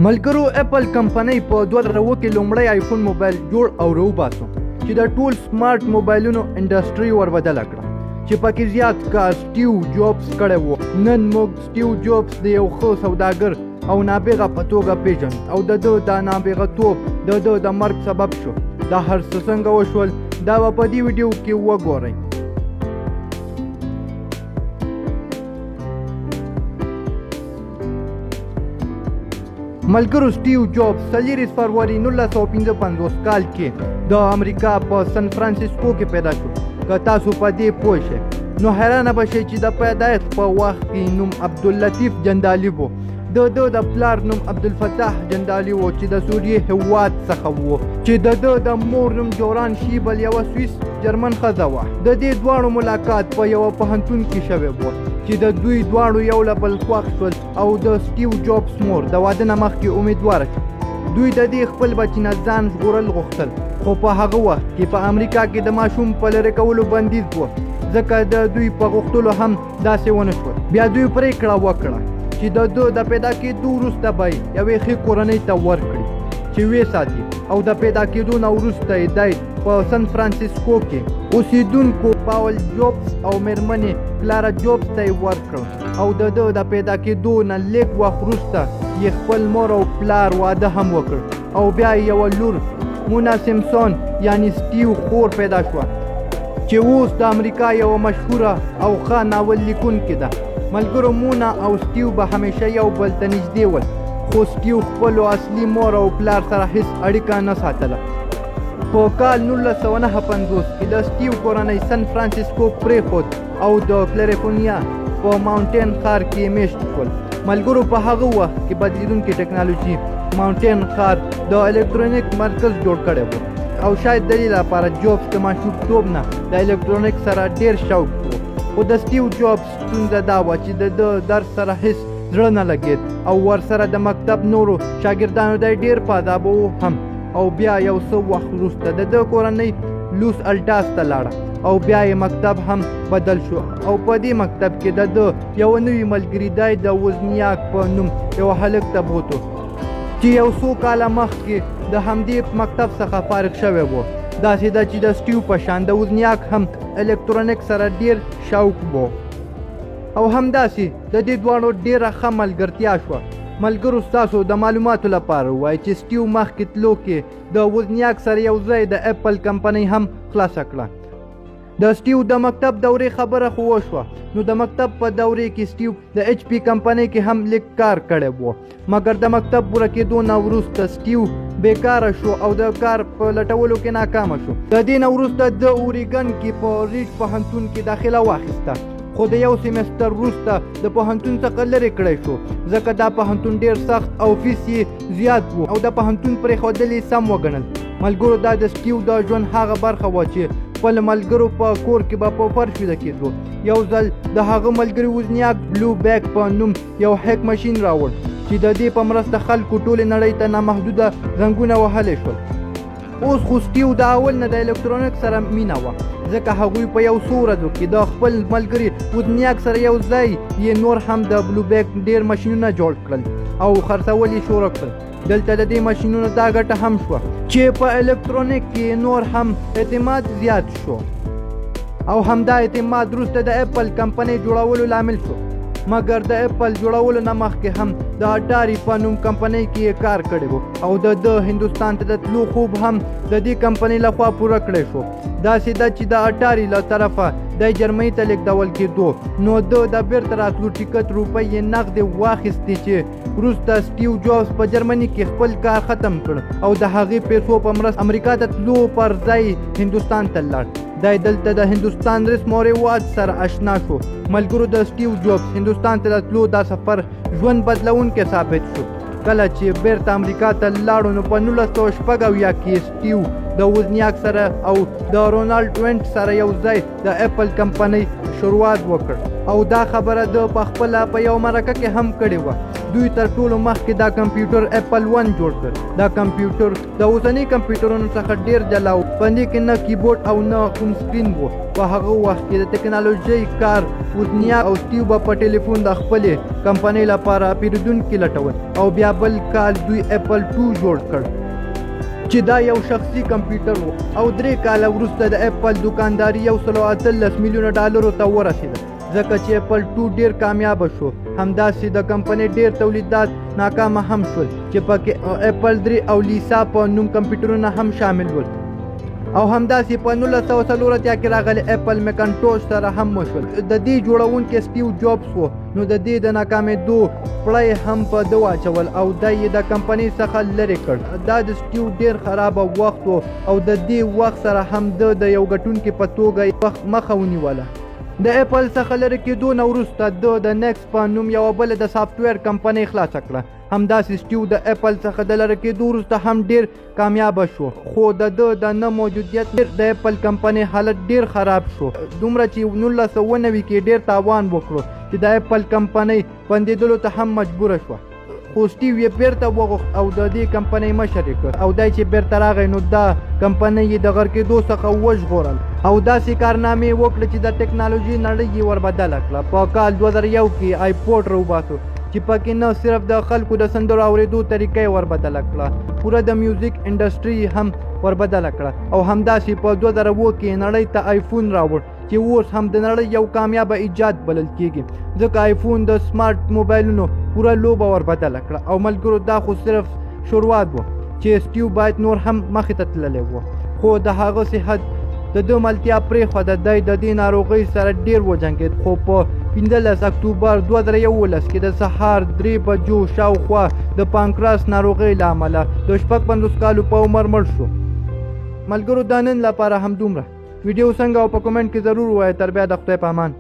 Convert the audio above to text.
ملګرو اپل کمپنۍ په 2000 کې لومړی آیفون موبایل جوړ او راوباسو چې د ټول سمارټ موبایلونو انډستری وربدله کړه چې پکې زیات کار سټیو جوبز کړی و. نن موږ سټیو جوبز د یو ښه سوداګر او نابغه په توګه پیژنو او د ده دا نابغتوب د ده د مرګ سبب شو. دا هر څه څنګه وشول دا به په دې ویډیو کې وګورئ. ملګرو سټیو جوبز 4 فروری 1955 کال کې د امریکا په سن فرانسیسکو کې پیدا شو. که تاسو په دې پوه شئ نو حیرانه به شئ چې د پیدایښت په وخت کې نوم عبداللطیف جندالي و. د پلار نوم عبدالفتاح جندالي و چې د سوریې هیواد څخه و چې د مور نوم جوران شیبل یوه سویس جرمن ښځه وه. د دې دواړو ملاقات په یوه پوهنتون کې شوی و چې د دوی دواړو یو له بل خوښ شول او د سټیو جوبز مور د واده نه مخکې امیدواره شوه. دوی د دې خپل بچي نه ځان ژغورل غوښتل خو په هغه وخت کې په امریکا کې د ماشوم په لرې کولو بندیز و ځکه د دوی په غوښتلو هم داسې ونه شول. بیا دوی پریکړه وکړه چې د پیدا کېدو وروسته به یوې ښې کورنۍ ته ورکړي چې وساتي او د پیدا کېدو نه وروسته یې دی په سن فرانسیسکو کې اوسیدونکو پاول جوبز او میرمنې کلارا جوبز ته یې ورکړ او د پیدا کېدو نه لږ وخت وروسته یې خپل مور او پلار واده هم وکړ او بیا یې یوه لور مونا سیمسون یعنی سټیو خور پیدا شوه چې اوس د امریکا یوه مشهوره او ښه ناول لیکونکې ده. ملګرو مونا او سټیو به همیشه یو بل ته نږدې ول خو سټیو خپلو اصلي مور او پلار سره هیڅ اړیکه نه ساتله. په کال 1959 کې د سټیو کورنۍ سن فرانسیسکو پرېښود او د کلیفورنیا په ماونټین ښار کې میشت شول. ملګرو په هغه وخت کې بدلیدونکې ټکنالوژي ماونټین ښار د الکترونیک مرکز جوړ کړی و او شاید د دې لپاره جوبز د ماشومتوب نه د الکترونیک سره ډېر شوق و. خو د سټیو جوبز ستونزه دا وه چې د درس سره هیڅ زړه نه لګېد او ورسره د مکتب نورو شاګردانو دی ډېر په ادابو هم. او بیا یو څه وخت وروسته د کورنۍ لوس الټاس ته لاړه او بیا یې مکتب هم بدل شو او په دې مکتب کې د یو نوي ملګري دی د وزنیاک په نوم یو هلک ته بوتو چې یو څو کاله مخکې د همدې مکتب څخه فارغ شوی و. داسې ده چې د سټیو په شان د وزنیاک هم الکترونیک سره ډېر شوق و او همداسې د دې دواړو ډېره ښه ملګرتیا شوه. ملګرو ستاسو د معلوماتو لپاره وایي چې سټیو مخکې تلو کې د وزنیاک سره یو ځای د اپل کمپنۍ هم خلاصه کړه. د سټیو د مکتب دورې خبره خو وشوه نو د مکتب په دورې کې سټیو د ایچ پی کمپنۍ کې هم لیک کار کړی و مګر د مکتب پوره کېدو نه وروسته سټیو بیکاره شو او د کار په لټولو کې ناکامه شو. د دې نه وروسته د اوریګن کې په ریډ پوهنتون کې داخله واخیسته خو د یو سیمستر وروسته د پوهنتون څخه لرې کړی شو ځکه دا پوهنتون ډېر سخت او فیس یې زیات و او د پوهنتون پرېښودل یې سم وګڼل. ملګرو دا د سټیو د ژوند هغه برخه وه چې خپل ملګرو په کور کې به په فرش ویده کېدو. یو ځل د هغه ملګري وزنیاک بلو بیک په نوم یو هیک ماشین راوړ چې د دې په مرسته خلکو ټولې نړۍ ته نامحدوده زنګونه وهلی شول. اوس خو سټیو د اول نه د الکترونیک سره مینه وه ځکه هغوی په یو څو ورځو کې د خپل ملګري وزنیاک سره یو ځای یې نور هم د بلو بیک ډېر ماشینونه جوړ کړل او خرڅول یې شروع کړل. دلته د دې ماشینونو دا ګټه هم شوه چې په الکترونیک کې نور هم اعتماد زیات شو او همدا اعتماد وروسته د اپل کمپنۍ جوړولو لامل شو. مګر د اپل جوړولو نه مخکې هم د اټاري په نوم کمپنۍ کې کار کړی و او د هندوستان ته د تلو خوب هم د دې کمپنۍ لخوا پوره کړی شو. داسې ده چې د اټاري له طرفه د جرمني ته لیږدول کېدو نو د بیرته راتلو ټیکټ روپۍ یې نغدې واخیستې چې وروسته سټیو جوبز په جرمني کې خپل کار ختم کړ او د هغې پیسو په مرسته امریکا ته تلو پر ځای هندوستان ته لاړ. دی دلته د هندوستان رسم و رواج سره اشنا شو. ملګرو د سټیو جوبز هندوستان ته د تلو دا سفر ژوند بدلونکی ثابت شو. کله چې بیرته امریکا ته لاړو نو په 1986 کې سټیو د وزنیاک سره او د رونالډ وینټ سره یو ځای د اپل کمپنۍ شروعات وکړ او دا خبره د پخپله په یو مرکه کې هم کړې وه. دوی تر ټولو مخکې دا کمپیوټر اپل 1 جوړ کړ. دا کمپیوټر د اوسنۍ کمپیوټرونو څخه ډیر جلا و. په دې کې نه کیبورډ او نه کوم سکرین و. په هغه وخت کې د ټکنالوژۍ کار وودنیا او سټیو به په ټلیفون د خپلې کمپنۍ لپاره پیرودونکي لټول او بیا بل کال دوی اپل 2 جوړ کړ چې دا یو شخصي کمپیوټر و او 3 کاله وروسته د اپل دکانداري $113 میلیونه ته ورسېده ځکه چې اپل 2 ډیر کامیاب شو. همداسې د کمپنۍ ډیر تولیدات ناکامه هم شول چې پکې اپل 3 او لیسا په نوم کمپیوټرونه هم شامل ول. او همداسې په 1940 کې راغلی اپل میکنټوش سره هم وشول. د دې جوړونکی سټیو جابز و نو د دې د ناکامېدو پړی هم په ده واچول او دا یې د کمپنۍ څخه لرې کړ. دا د سټیو ډیر خرابه وخت و او د دې وخت سره هم د یو ګټونکي په توګه مخه ونیوله. د اپل څخه لرې کېدو نه وروسته د نیکس په نوم یوه بله د سافټویر کمپنۍ خلاصه کړه. همداسې سټیو د اپل څخه د لرې کېدو وروسته هم ډیر کامیابه شو خو د نه موجودیت د اپل کمپنۍ حالت ډیر خراب شو دومره چې 1990 کې ډیر تاوان وکړو چې د اپل کمپنۍ بندېدلو ته هم مجبوره شوه. خو سټیو یې بیرته وغوښت او د دې کمپنۍ مشر یې کړ او دی چې بیرته راغی نو دا کمپنۍ یې د غر کېدو څخه وژغورل او داسې کارنامې وکړه چې د ټکنالوژي نړۍ یې وربدله کړه. په کال 2001 کې آیپوډ راوباسو چې پکې نه صرف د خلکو د سندرو اورېدو طریقه یې وربدله کړه پوره د میوزیک انډسټري هم وربدله کړه او همداسې په 2007 کې نړۍ ته آیفون راوړ چې اوس هم د نړۍ یو کامیابه ایجاد بلل کېږي ځکه آیفون د سمارټ موبایلونو پوره لوبه وربدله کړه. او ملګرو دا خو صرف شروعات و چې سټیو باید نور هم مخې ته تللی و خو د هغه صحت د ده ملتیا پرېښوده. دی د دې ناروغۍ سره ډیر وجنګېد خو په 15 اکتوبر 2011 کې د سهار 3 بجو شاوخوا د پانکراس ناروغۍ له امله د 56 کالو په عمر مړ شو. ملګرو دا نن لپاره همدومره. ویډیو څنګه او په کومنټ کې ضرور ووایه. تر بیا د خدای په امان.